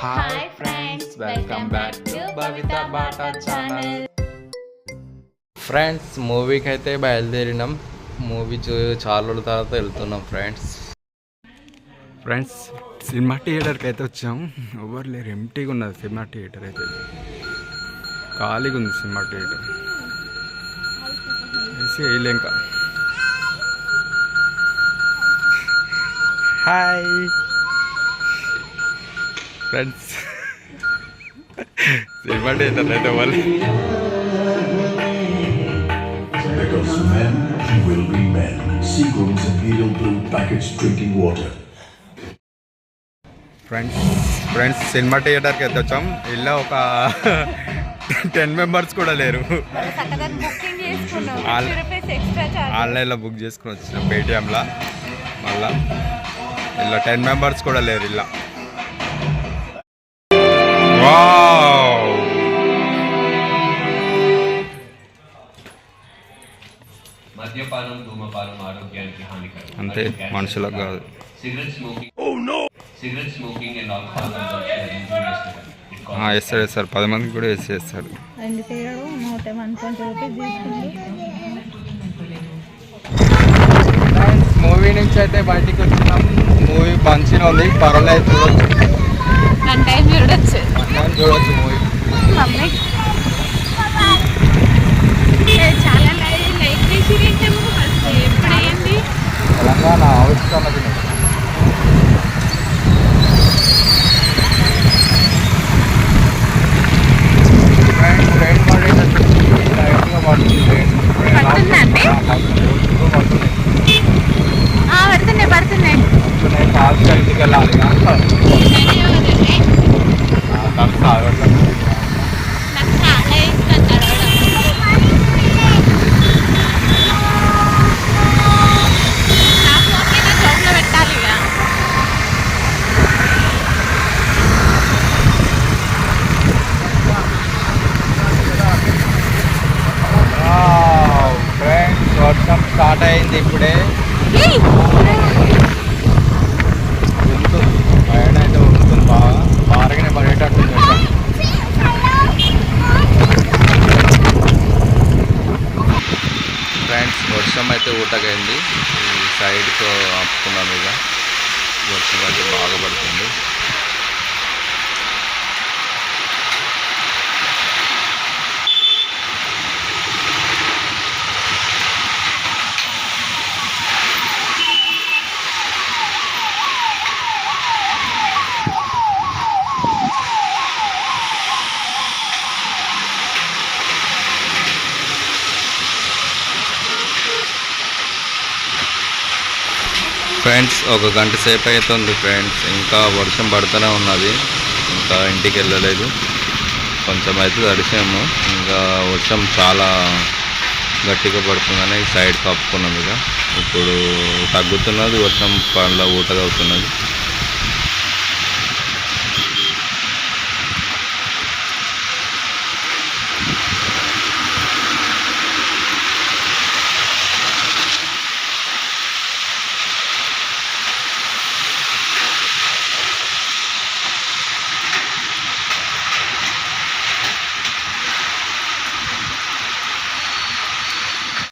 Hi friends, welcome back to Bhavitha Bata channel. Friends మూవీకి అయితే బయలుదేరినాం. Movie చాలా రోజుల తర్వాత వెళ్తున్నాం ఫ్రెండ్స్ సినిమా థియేటర్కి అయితే వచ్చాము. ఎవరు లేరు, ఎంటీగా ఉన్నది సినిమా థియేటర్ అయితే. ఖాళీగా ఉంది సినిమా థియేటర్. వేసి వేయలే ఇంకా. హాయ్ ఫ్రెండ్స్, సినిమా థియేటర్ అయితే వాళ్ళు. Because men will be men. Seagram's Imperial Blue packaged drinking water. Friends cinema థియేటర్కి అయితే వచ్చాం. ఇలా ఒక 10 మెంబర్స్ కూడా లేరు. ఆన్లైన్లో బుక్ చేసుకుని వచ్చిన పేటిఎంలో. మళ్ళా ఇలా 10 మెంబర్స్ కూడా లేరు. ఇలా మద్యపానం ధూమపానం ఆరోగ్యానికి హానికరం. అంతే, మనుషులకు కాదు. సిగరెట్ స్మోకింగ్ అండ్ ఆల్కహాల్ వేస్తాడు సార్. 10 మందికి కూడా వేసేస్తాడు. మూవీ నుంచి అయితే బయటికి వచ్చినాం. మూవీ మంచిగా ఉంది, పర్వాలేదు, చూడొచ్చు మూవీ. తెలంగాణ ఆవిష్కరణ దినం. పడుతున్నాయి ఇంటికి వెళ్ళాలి. వర్షం స్టార్ట్ అయింది ఇప్పుడే. పైన అయితే ఉంటుంది, బాగానే పడేటట్టు. ఫ్రెండ్స్ వర్షం అయితే ఊటకైంది. ఈ సైడ్తో ఆపుకున్నాను. ఇక వర్షం అయితే బాగా పడుతుంది. ఫ్రెండ్స్ ఒక గంట సేపు అవుతుంది ఫ్రెండ్స్, ఇంకా వర్షం పడుతూనే ఉన్నది. ఇంకా ఇంటికి వెళ్ళలేదు. కొంచెం అయితే తడిసాము. ఇంకా వర్షం చాలా గట్టిగా పడుతుందని సైడ్ కప్పుకున్నాం. ఇక ఇప్పుడు తగ్గుతున్నది వర్షం, పళ్ళ ఊటగా అవుతున్నది.